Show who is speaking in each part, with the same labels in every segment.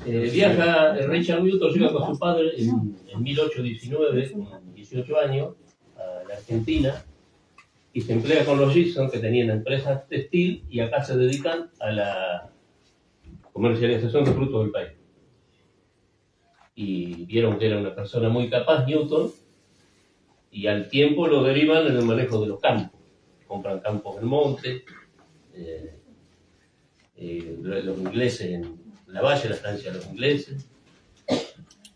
Speaker 1: Viaja Richard Newton, llega con su padre en 1819, con 18 años, a la Argentina, y se emplea con los Gibson, que tenían empresas textil, y acá se dedican a la comercialización de frutos del país. Y vieron que era una persona muy capaz, Newton, y al tiempo lo derivan en el manejo de los campos. Compran campos en monte, los ingleses en la Valle, la estancia de los ingleses.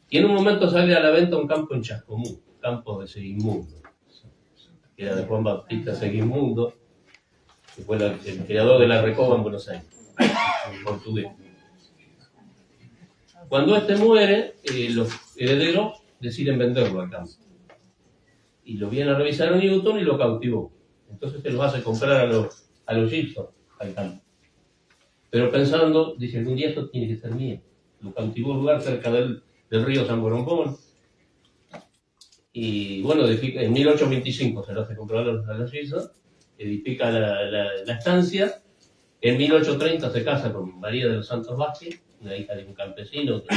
Speaker 1: Y en un momento sale a la venta un campo en Chascomú, campo de Segismundo, que era de Juan Bautista Segismundo, que fue el creador de la Recoba en Buenos Aires, en portugués. Cuando este muere, los herederos deciden venderlo al campo. Y lo viene a revisar a Newton y lo cautivó. Entonces se los hace comprar a los Gibson al campo. Pero pensando, dice, algún día esto tiene que ser mío. Lo cautivó un lugar cerca del río San Boroncón. Y bueno, en 1825 se lo hace comprar a los Gibson, edifica la estancia. En 1830 se casa con María de los Santos Vázquez, una hija de un campesino que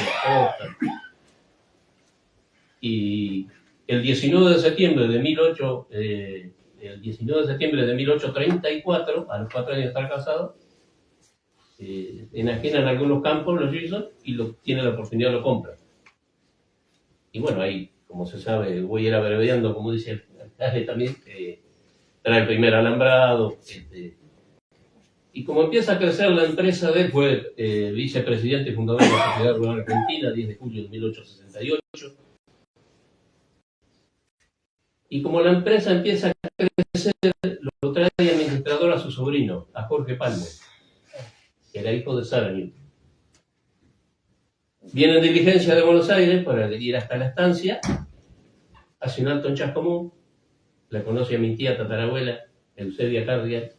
Speaker 1: y el 19 de septiembre de 1834, a los 4 años de estar casado, enajenan algunos campos los Gibson y tiene la oportunidad, lo compran. Y bueno, ahí, como se sabe, voy a ir abreviando, como dice el alcalde también, trae el primer alambrado. Y como empieza a crecer la empresa de él, fue vicepresidente y fundador de la Sociedad Rural Argentina, 10 de julio de 1868. Y como la empresa empieza a crecer, lo trae administrador a su sobrino, a Jorge Palmer, que era hijo de Sara Newton. Viene en diligencia de Buenos Aires para ir hasta la estancia, hace un alto en Chascomún, la conoce a mi tía tatarabuela, Eusebia Cardial,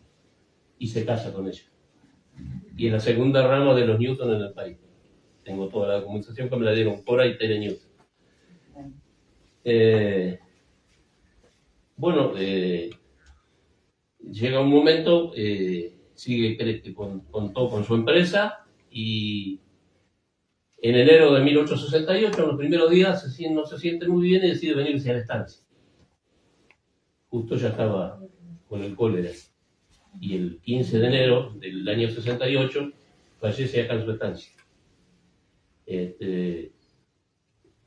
Speaker 1: y se casa con ella. Y es la segunda rama de los Newton en el país. Tengo toda la documentación que me la dieron por ahí, Tere Newton. Bueno, llega un momento, sigue con su empresa, y en enero de 1868, en los primeros días, no se siente muy bien y decide venirse a la estancia. Justo ya estaba con el cólera. Y el 15 de enero del año 68 fallece acá en su estancia.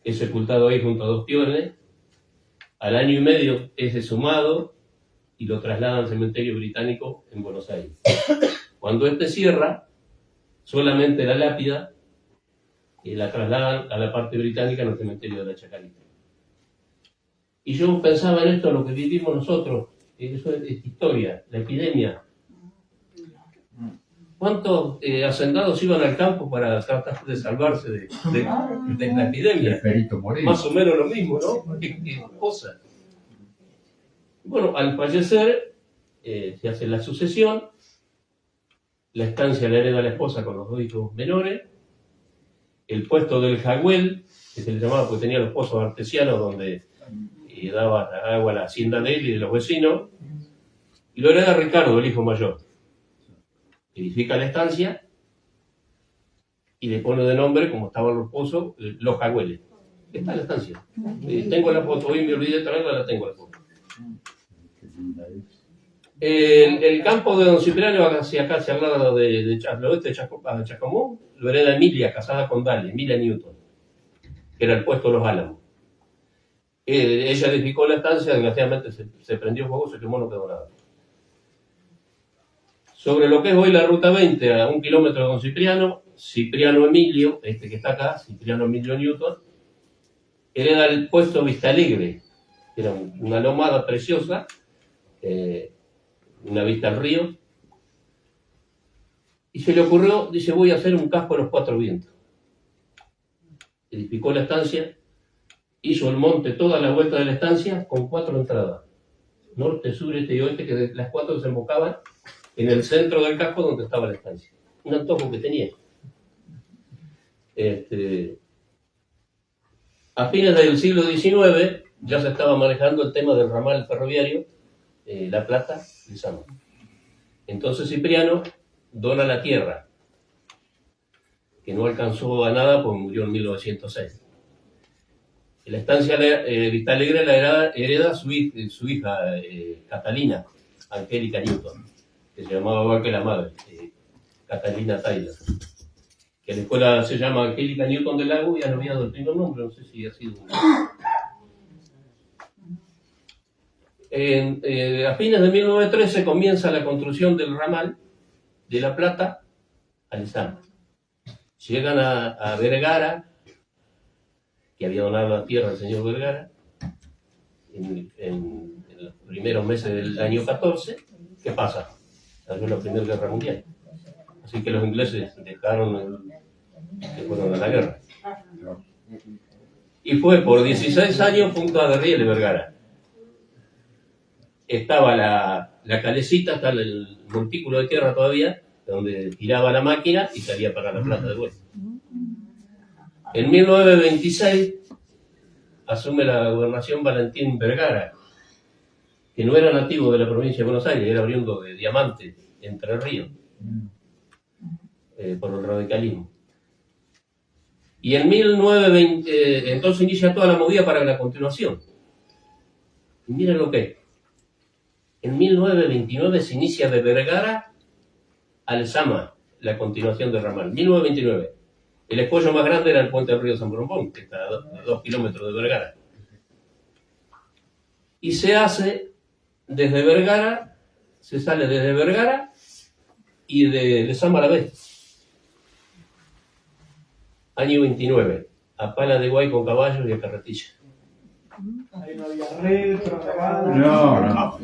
Speaker 1: Es sepultado ahí junto a 2 piones. Al año y medio es exhumado y lo trasladan al cementerio británico en Buenos Aires. Cuando cierra, solamente la lápida la trasladan a la parte británica en el cementerio de la Chacarita. Y yo pensaba en esto, lo que vivimos nosotros, eso es historia, la epidemia. ¿Cuántos hacendados iban al campo para tratar de salvarse de la epidemia? Más o menos lo mismo, ¿no? ¿Qué cosa? Bueno, al fallecer, se hace la sucesión, la estancia la hereda la esposa con los 2 hijos menores, el puesto del jagüel, que se le llamaba porque tenía los pozos artesianos donde daba agua a la hacienda de él y de los vecinos, y lo hereda Ricardo, el hijo mayor. Edifica la estancia y le pone de nombre, como estaban los pozos, los jagüeles. Está en la estancia. Tengo la foto, hoy me olvidé de traerla, la tengo la foto. El campo de Don Cipriano, hacia acá, hacia el lado del oeste de Chascomún, lo hereda Emilia, casada con Dalia, Emilia Newton, que era el puesto de los Álamos. Ella edificó la estancia, desgraciadamente se prendió fuego, se quemó, no quedó nada. Sobre lo que es hoy la ruta 20, a 1 kilómetro de Don Cipriano, Cipriano Emilio, este que está acá, Cipriano Emilio Newton, hereda el puesto Vista Alegre, que era una lomada preciosa, una vista al río, y se le ocurrió, dice, voy a hacer un casco a los 4 vientos. Edificó la estancia, hizo el monte toda la vuelta de la estancia con 4 entradas, norte, sur, este y oeste, que de las 4 desembocaban en el centro del casco donde estaba la estancia. Un antojo que tenía. A fines del siglo XIX ya se estaba manejando el tema del ramal ferroviario La Plata-Lizama. Entonces Cipriano dona la tierra que no alcanzó a nada porque murió en 1906. En la estancia Vista Alegre la hereda su hija Catalina Angélica Newton, que se llamaba igual que la madre, Catalina Tyler. Que la escuela se llama Angélica Newton del Lago y han olvidado el primer nombre, no sé si ha sido a fines de 1913 comienza la construcción del ramal de La Plata a Lezama. Llegan a Vergara, que había donado la tierra al señor Vergara, en los primeros meses del año 14. ¿Qué pasa? Salió la Primera Guerra Mundial. Así que los ingleses dejaron que fueron a la guerra. Y fue por 16 años punta de riel de Vergara. Estaba la calecita, está el montículo de tierra todavía, donde tiraba la máquina y salía para La Plata de vuelta. En 1926 asume la gobernación Valentín Vergara, que no era nativo de la provincia de Buenos Aires, era oriundo de Diamante, Entre Ríos, por el radicalismo. Y en 1920, entonces inicia toda la movida para la continuación. Y miren lo que es. En 1929 se inicia de Vergara a Lezama, la continuación del ramal. 1929. El escollo más grande era el puente del río San Borombón, que está a 2 kilómetros de Vergara. Y se hace desde Vergara, se sale desde Vergara y de Lezama a la vez. Año 29, a pala de guay con caballos y a carretilla.
Speaker 2: Ahí no había red,
Speaker 3: No.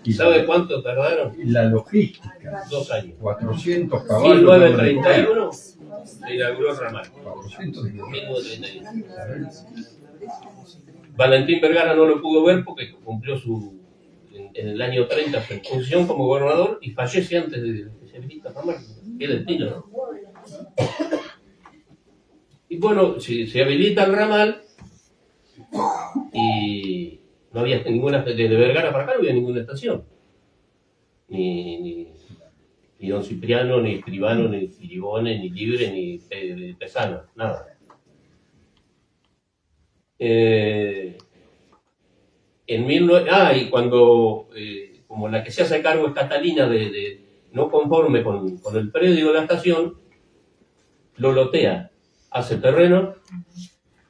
Speaker 1: ¿Y sabe cuánto tardaron?
Speaker 3: La logística.
Speaker 1: 2 años.
Speaker 3: 400 caballos.
Speaker 1: 1931 se inauguró el ramal.
Speaker 3: 1931.
Speaker 1: Valentín Vergara no lo pudo ver porque cumplió en el año 30 su función como gobernador y fallece antes de que se habilita el ramal. Qué destino, ¿no? Y bueno, se habilita el ramal y no había ninguna, desde Vergara para acá no había ninguna estación. Ni Don Cipriano, ni Escribano, ni Giribone, ni Libre, ni Pesano, nada. Y cuando, como la que se hace cargo es Catalina, no conforme con el predio de la estación, lo lotea. Hace terreno,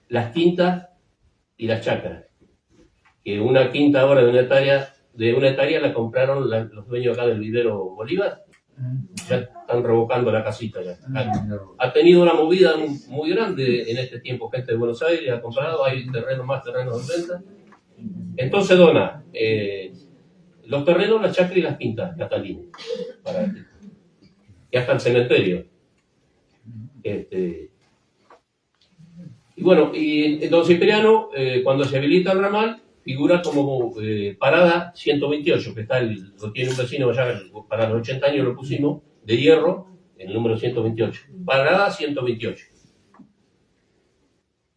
Speaker 1: las quintas y las chacras. Que una quinta ahora de una hectárea la compraron los dueños acá del vivero Bolívar. Ya están revocando la casita ya. Ha tenido una movida muy grande en este tiempo, gente de Buenos Aires ha comprado, hay más terrenos en venta. Entonces dona los terrenos, las chacras y las quintas, Catalina. Y hasta el cementerio. Y bueno, y Don Cipriano, cuando se habilita el ramal, figura como parada 128, que lo tiene un vecino allá, para los 80 años lo pusimos, de hierro, en el número 128. Parada 128.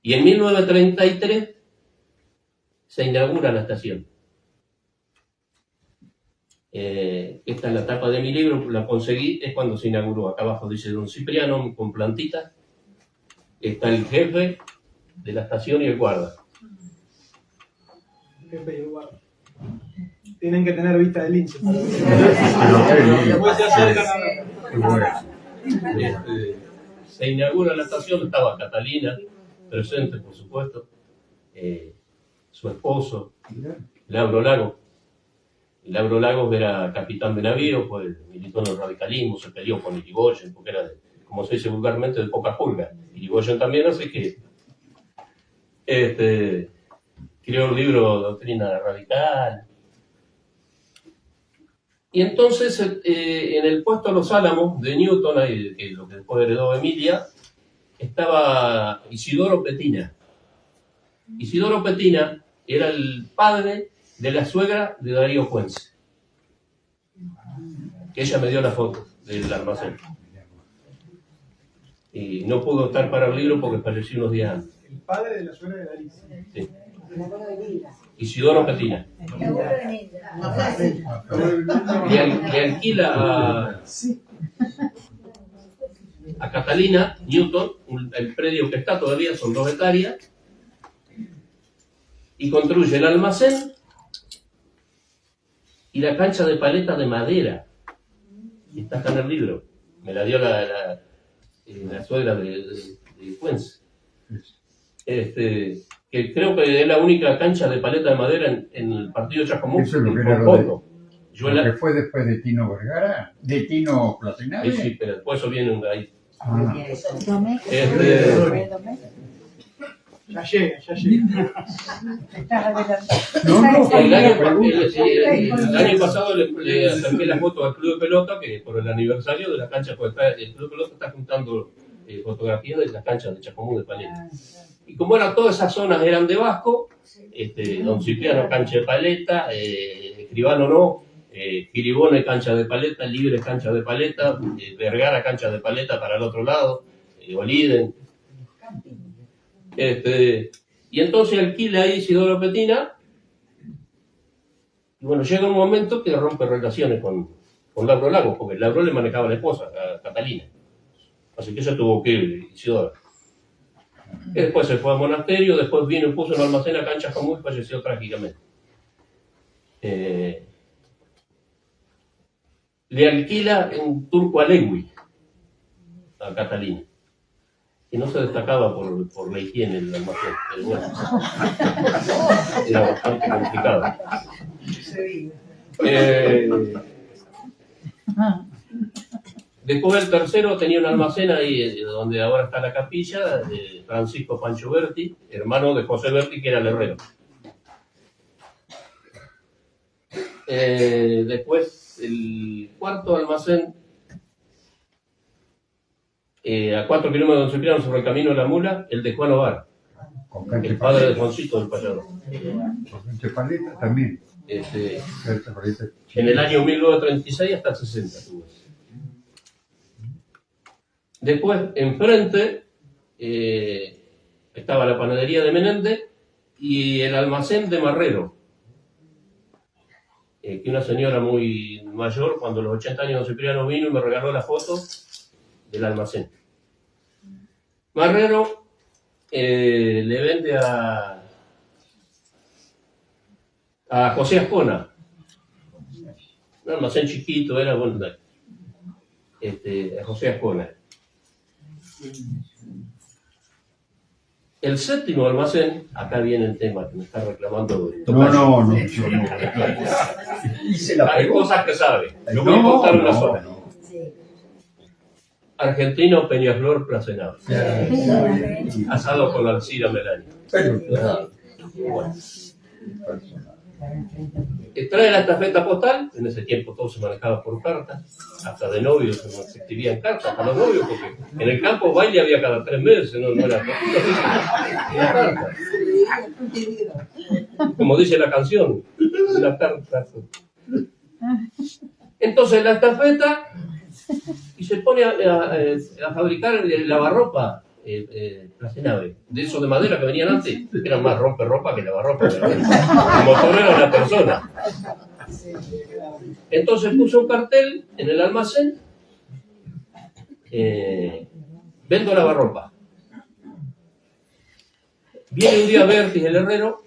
Speaker 1: Y en 1933 se inaugura la estación. Esta es la tapa de mi libro, la conseguí, es cuando se inauguró. Acá abajo dice Don Cipriano, con plantitas. Está el jefe de la estación y el guarda.
Speaker 2: Jefe y el guarda. Tienen que tener vista de lince.
Speaker 1: Se inaugura la estación, estaba Catalina presente, por supuesto, su esposo, Lauro Lagos. Lauro Lagos era capitán de navío, pues militó en el radicalismo, se peleó con Irigoyen, porque era, como se dice vulgarmente, de poca pulga. Irigoyen también, así que creó el libro Doctrina Radical. Y entonces, en el puesto Los Álamos de Newton, que lo que después heredó Emilia, estaba Isidoro Petina. Isidoro Petina era el padre de la suegra de Darío Puense, que ella me dio la foto del almacén. Y no pudo estar para el libro porque falleció unos días antes.
Speaker 2: El padre de la suegra de Darío.
Speaker 1: Sí. Isidoro Petina. Le alquila a Catalina, Newton, el predio que está todavía son 2 hectáreas, y construye el almacén y la cancha de paleta de madera. Está acá en el libro. Me la dio la suegra de Fuense. Que creo que es la única cancha de paleta de madera en el partido de Chascomús.
Speaker 3: Eso es lo que era lo que fue después de Tino Vergara, de Tino Platenave.
Speaker 1: Sí, pero después eso viene ahí.
Speaker 2: Ya llega.
Speaker 1: El año pasado le acerqué la foto al Club de Pelota, que por el aniversario de la cancha, pues el Club de Pelota está juntando fotografías de la cancha de Chascomús de Paleta. Y como todas esas zonas eran de Vasco, Don Cipriano cancha de paleta, Escribano no, Giribone cancha de paleta, Libre cancha de paleta, Vergara cancha de paleta para el otro lado, Oliden. Y entonces alquila ahí Isidoro Petina, y bueno, llega un momento que rompe relaciones con Lauro Lagos, porque Lauro le manejaba a la esposa, a Catalina. Así que ella tuvo que ir, Isidoro. Después se fue al monasterio, después vino y puso un almacén a Cancha Común y falleció trágicamente. Le alquila un turco Alegui a Catalina, que no se destacaba por la higiene del almacén. Pero bueno, era bastante complicado. Después el tercero tenía un almacén ahí donde ahora está la capilla, de Francisco Pancho Berti, hermano de José Berti, que era el herrero. Después el cuarto almacén, a 4 kilómetros de Don Cipriano sobre el camino de la Mula, el de Juan Ovar, el padre de Juancito del Payador.
Speaker 3: Con paleta también.
Speaker 1: En el año 1936 hasta el 60 tuvo. Después, enfrente, estaba la panadería de Menéndez y el almacén de Marrero, que una señora muy mayor, cuando a los 80 años Don Cipriano vino y me regaló la foto del almacén. Marrero le vende a José Ascona, un almacén chiquito, era bueno, a José Ascona. El séptimo almacén, acá viene el tema que me está reclamando.
Speaker 3: No.
Speaker 1: Hay cosas que sabe. Yo voy a contar una sola. Argentino Peñaflor Placenado. Asado con la Alcira Melania. Bueno. Trae la tarjeta postal, en ese tiempo todo se manejaba por carta, hasta de novios no se escribían cartas a los novios, porque en el campo baile había cada 3 meses, no era carta. Como dice la canción, una carta. Entonces la estafeta y se pone a fabricar el lavarropa Placenave, de esos de madera que venían antes, que eran más romperropa que lavarropa. El motor era una persona. Entonces puso un cartel en el almacén, vendo lavarropa. Viene un día Bertis, el herrero,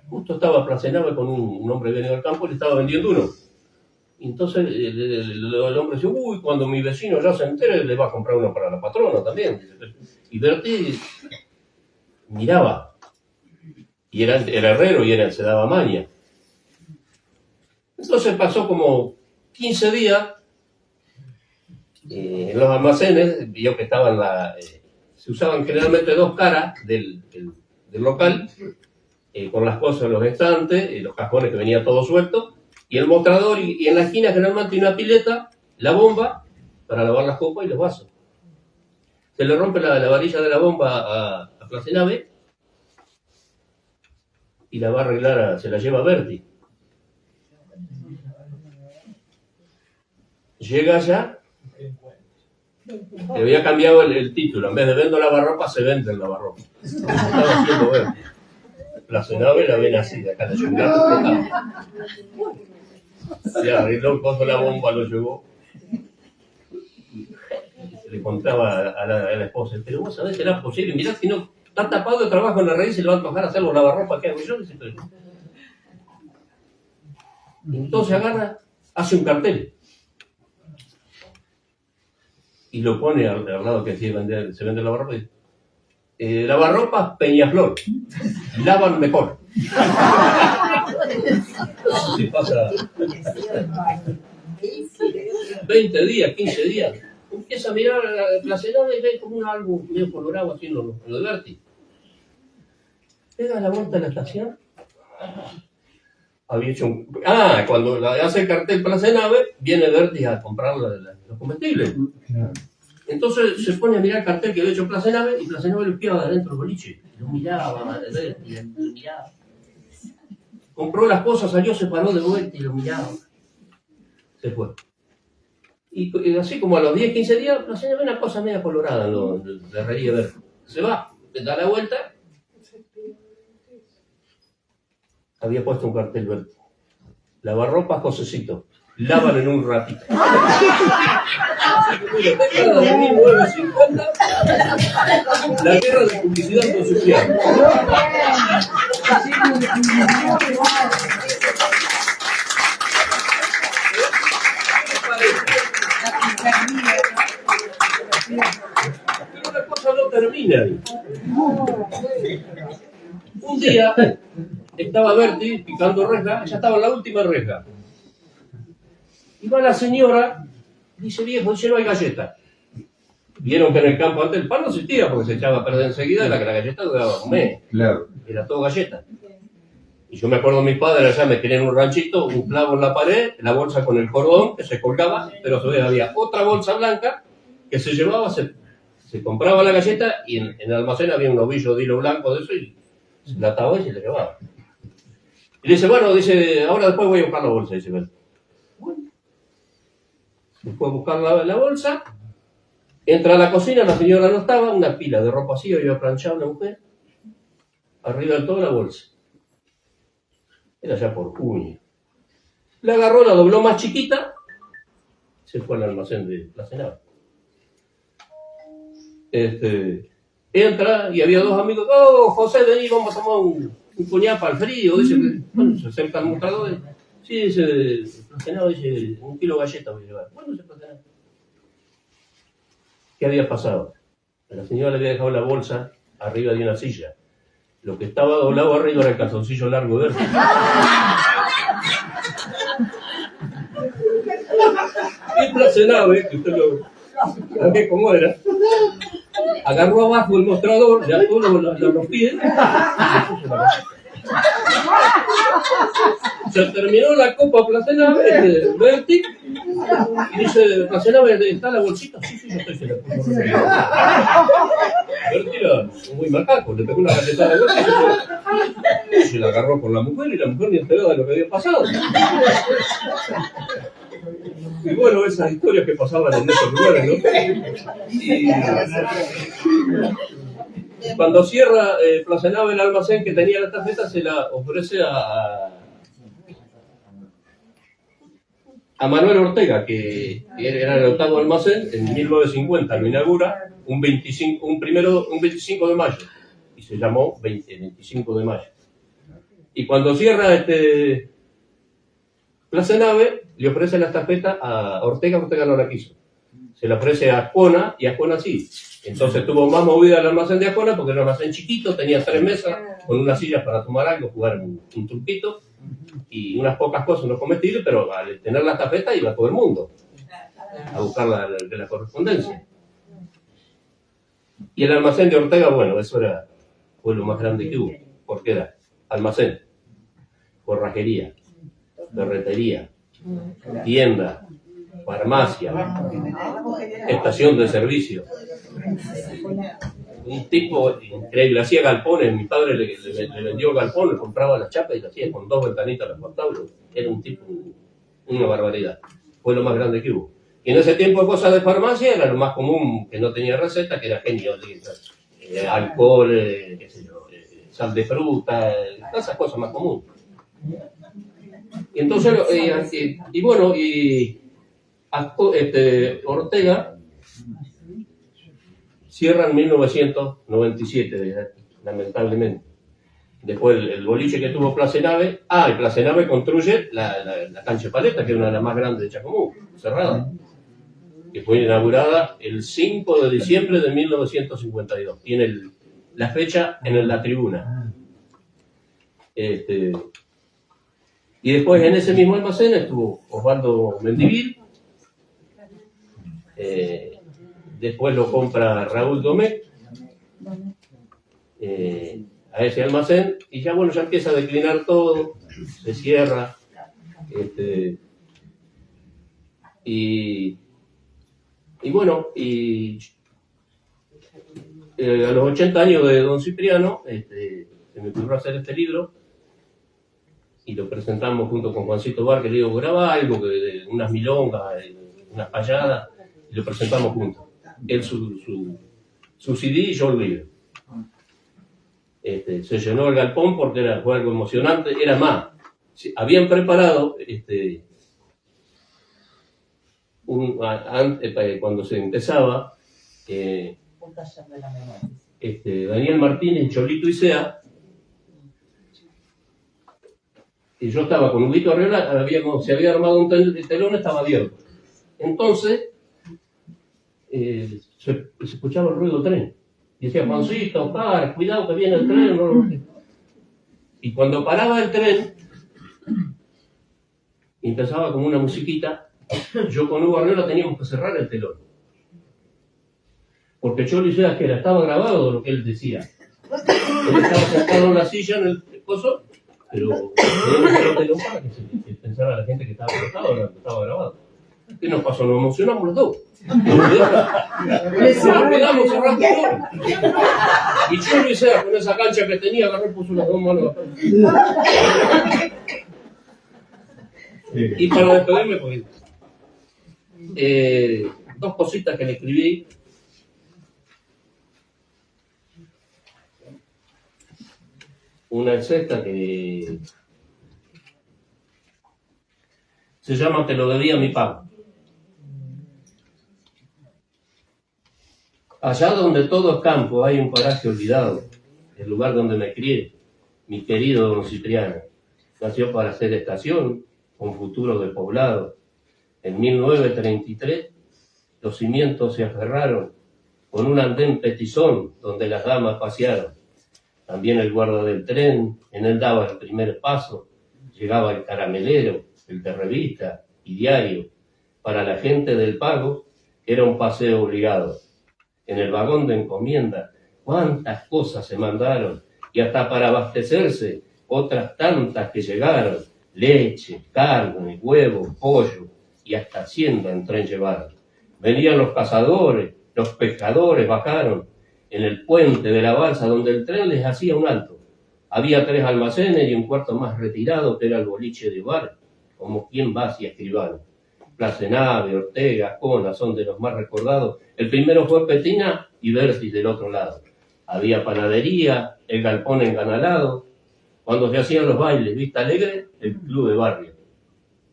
Speaker 1: justo estaba Placenave con un hombre venido al campo y le estaba vendiendo uno. Y entonces el hombre dice, uy, cuando mi vecino ya se entere, le va a comprar uno para la patrona también. Y Berti miraba, y era herrero y se daba maña. Entonces pasó como 15 días en los almacenes, vio que estaban se usaban generalmente 2 caras del local, con las cosas en los estantes, los cajones que venía todo suelto, y el mostrador, y en la esquina generalmente una pileta, la bomba, para lavar las copas y los vasos. Se le rompe la varilla de la bomba a Placenave y la va a arreglar, se la lleva a Berti. Llega allá, le había cambiado el título, en vez de vendo lavarropa, se vende el lavarropa. Estaba haciendo Berti. Placenave la ven así, de acá de un gato. Se arregló el coso de la bomba, lo llevó. le contaba a la esposa, pero vos sabés, será posible, mirá, si no está tapado de trabajo en la raíz y le va a tocar hacer los lavarropas que hago yo. Entonces agarra, hace un cartel y lo pone al lado que se vende lavarropa y dice, lavarropas Peñaflor, lavan mejor. Si pasa 20 días, 15 días, empieza a mirar la cenada y ve como algo medio colorado así en lo de Berti. Pega la vuelta a la estación. Había hecho cuando hace el cartel para la Cenave, viene Berti a comprar los comestibles. Entonces se pone a mirar el cartel que había hecho Plaza Nave y Plaza Nave lo espiaba de adentro del boliche. Lo miraba, lo miraba. Compró las cosas, salió, se paró de vuelta y lo miraba. Se fue. Y así como a los 10, 15 días, Plaza Nave una cosa media colorada, de reía ver. Se va, da la vuelta. Había puesto un cartel verde. Lavarropas Josecito. Lavan en un ratito. De 1950, la guerra de publicidad industrial. Pero la cosa no termina ahí. Un día estaba Berti picando reja, ya estaba en la última reja. Y va la señora, dice, viejo, dice, no hay galleta. Vieron que en el campo antes el pan no existía porque se echaba a perder enseguida y la galleta duraba un mes. Claro. Era todo galleta. Y yo me acuerdo de mis padres allá, me querían un ranchito, un clavo en la pared, la bolsa con el cordón que se colgaba, pero había otra bolsa blanca que se llevaba, se compraba la galleta y en el almacén había un ovillo de hilo blanco de eso y se la ataba y se la llevaba. Y dice, bueno, dice, ahora después voy a buscar la bolsa, dice, bueno. Fue a buscar la bolsa, entra a la cocina, la señora no estaba, una pila de ropa así, había planchado una mujer, arriba de toda la bolsa. Era ya por junio. La agarró, la dobló más chiquita, se fue al almacén de la Cenave. Entra y había dos amigos, José, vení, vamos a tomar un puñado para el frío, dice, bueno, se acerca al mostrador. Sí, dice, Placenado, dice, 1 kilo de galletas voy a llevar. Bueno, dice Placenado. ¿Qué había pasado? La señora le había dejado la bolsa arriba de una silla. Lo que estaba doblado arriba era el calzoncillo largo verde. Y Placenado, que usted lo ve cómo era, agarró abajo el mostrador, le ató los pies y le puso la galleta. Se terminó la copa Placenave, Berti, y dice, Placenave, ¿está la bolsita? Sí, yo estoy, se la puso. Berti era muy macaco, le pegó una galletada de vuelta y se la agarró con la mujer y la mujer ni enterada de lo que había pasado. Y bueno, esas historias que pasaban en esos lugares, ¿no? Y cuando cierra Placenave el almacén que tenía la tarjeta, se la ofrece a Manuel Ortega, que era el octavo almacén, en 1950 lo inaugura, un 25 de mayo, y se llamó 25 de mayo. Y cuando cierra Placenave, le ofrece la tarjeta a Ortega no la quiso. Se la ofrece a Ascona, y Ascona sí. Entonces tuvo más movida el almacén de Ascona, porque era un almacén chiquito, tenía 3 mesas, con unas sillas para tomar algo, jugar un truquito, y unas pocas cosas, unos comestibles, pero al tener la tarjeta iba todo el mundo a buscar la correspondencia. Y el almacén de Ortega, bueno, eso fue lo más grande que hubo, porque era almacén, forrajería, ferretería, tienda, farmacia, estación de servicio. Un tipo increíble, hacía galpones, mi padre le vendió galpón, le compraba las chapas y le hacía con 2 ventanitas los portables. Era un tipo, una barbaridad. Fue lo más grande que hubo. Y en ese tiempo cosas de farmacia era lo más común, que no tenía receta, que era genio, alcohol, qué sé yo, sal de fruta, todas esas cosas más comunes. Y entonces, Ortega Cierra en 1997, lamentablemente. Después el boliche que tuvo Place Nave, el Place Nave construye la cancha de paleta, que es una de las más grandes de Chacomú, cerrada, que fue inaugurada el 5 de diciembre de 1952. Tiene la fecha en la tribuna. Y después en ese mismo almacén estuvo Osvaldo Mendivil, después lo compra Raúl Domecq, a ese almacén, y ya bueno, ya empieza a declinar todo, se cierra, y bueno, a los 80 años de don Cipriano, se me ocurrió hacer este libro, y lo presentamos junto con Juancito Bar, que le digo, graba algo, unas milongas, unas payadas, y lo presentamos juntos. Él su CD y yo el libro. Se llenó el galpón porque fue algo emocionante. Era más, habían preparado cuando se empezaba, Daniel Martínez, Cholito y Sea, y yo estaba con Huguito Arriola, se había armado un telón, estaba abierto. Entonces, se escuchaba el ruido del tren. Y decía, Juancito, cuidado que viene el tren. No. Y cuando paraba el tren, empezaba como una musiquita, yo con Hugo Arriola teníamos que cerrar el telón. Porque Cholo y Sea, que estaba grabado lo que él decía. Él estaba sentado en la silla, en el coso, pero teníamos que cerrar el telón para que pensara la gente que estaba grabado. ¿Qué nos pasó? Nos emocionamos los dos. Olvidamos cerrar el telón. Y Cholo y Sea, con esa cancha que tenía, agarró y puso las dos manos acá. Y para despedirme, pues, dos cositas que le escribí. Una es esta que se llama Te lo debía mi papá. Allá donde todo es campo hay un paraje olvidado, el lugar donde me crié, mi querido don Cipriano. Nació para ser estación, con futuro de poblado. En 1933 los cimientos se aferraron con un andén petizón donde las damas pasearon. También el guarda del tren, en él daba el primer paso. Llegaba el caramelero, el de revista y diario. Para la gente del pago era un paseo obligado. En el vagón de encomienda, cuántas cosas se mandaron, y hasta para abastecerse, otras tantas que llegaron. Leche, carne, huevo, pollo, y hasta hacienda en tren llevaron. Venían los cazadores, los pescadores bajaron en el puente de la balsa donde el tren les hacía un alto. Había 3 almacenes y un cuarto más retirado que era el boliche de bar, como quien va hacia Escribano. Place Nave, Ortega, Ascona son de los más recordados. El primero fue Petina y Vertis del otro lado. Había panadería, el galpón enganalado. Cuando se hacían los bailes, Vista Alegre, el club de barrio.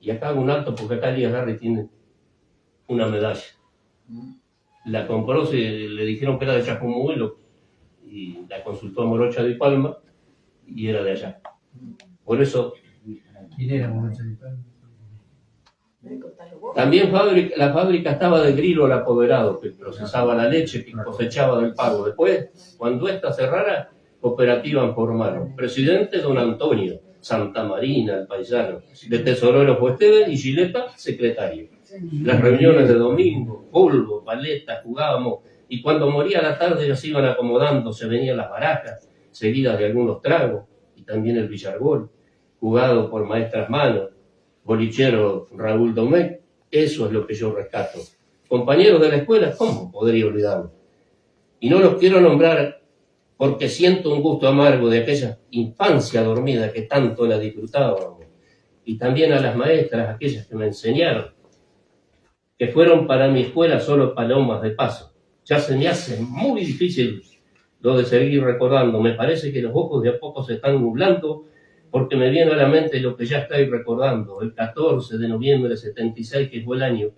Speaker 1: Y acá hago un alto porque acá Elías Garri tiene una medalla. La compró, le dijeron que era de Chacomú y la consultó a Morocha de Palma y era de allá. Por eso.
Speaker 3: ¿Quién era Morocha de Palma?
Speaker 1: También la fábrica estaba de Grilo el apoderado, que procesaba la leche que cosechaba del pago. Después, cuando esta cerrara, cooperativa formaron. Presidente don Antonio, Santa Marina, el paisano. De tesorero fue Esteban y Gileta, secretario. Las reuniones de domingo, polvo, paleta, jugábamos, y cuando moría la tarde ya se iban acomodando, se venían las barajas, seguidas de algunos tragos, y también el billargol, jugado por maestras manos, bolichero Raúl Domecq. Eso es lo que yo rescato. Compañeros de la escuela, ¿cómo podría olvidarlo? Y no los quiero nombrar porque siento un gusto amargo de aquella infancia dormida que tanto la disfrutábamos, y también a las maestras, aquellas que me enseñaron, que fueron para mi escuela solo palomas de paso. Ya se me hace muy difícil lo de seguir recordando. Me parece que los ojos de a poco se están nublando porque me viene a la mente lo que ya estoy recordando. El 14 de noviembre de 76, que fue el año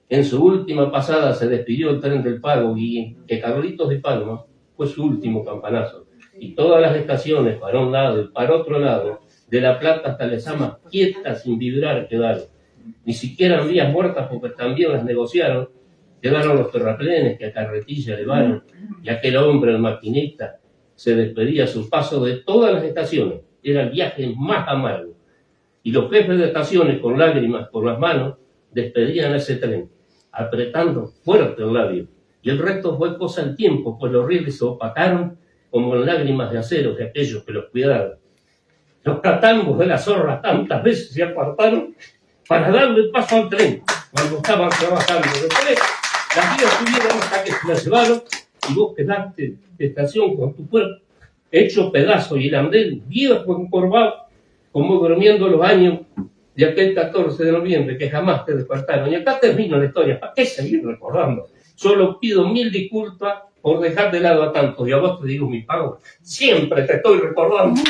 Speaker 1: En su última pasada se despidió el tren del Pago y que Carlitos de Palma fue su último campanazo. Y todas las estaciones, para un lado y para otro lado, de La Plata hasta Lezama, quietas sin vibrar quedaron. Ni siquiera en vías muertas porque también las negociaron. Quedaron los terraplenes que a carretilla elevaron y aquel hombre, el maquinista, se despedía a su paso de todas las estaciones. Era el viaje más amargo. Y los jefes de estaciones, con lágrimas por las manos, despedían ese tren, apretando fuerte el labio. Y el resto fue cosa del tiempo, pues los rieles se opacaron como en lágrimas de acero de aquellos que los cuidaron. Los catambos de la zorra tantas veces se apartaron para darle paso al tren cuando estaban trabajando. Después, las vías subieron hasta que se la llevaron y vos quedaste de estación con tu cuerpo hecho pedazo y el andén viejo encorvado, como durmiendo los años de aquel 14 de noviembre que jamás te despertaron. Y acá termina la historia. ¿Para qué seguir recordando? Solo pido 1000 disculpas por dejar de lado a tantos. Y a vos te digo mi pago. Siempre te estoy recordando.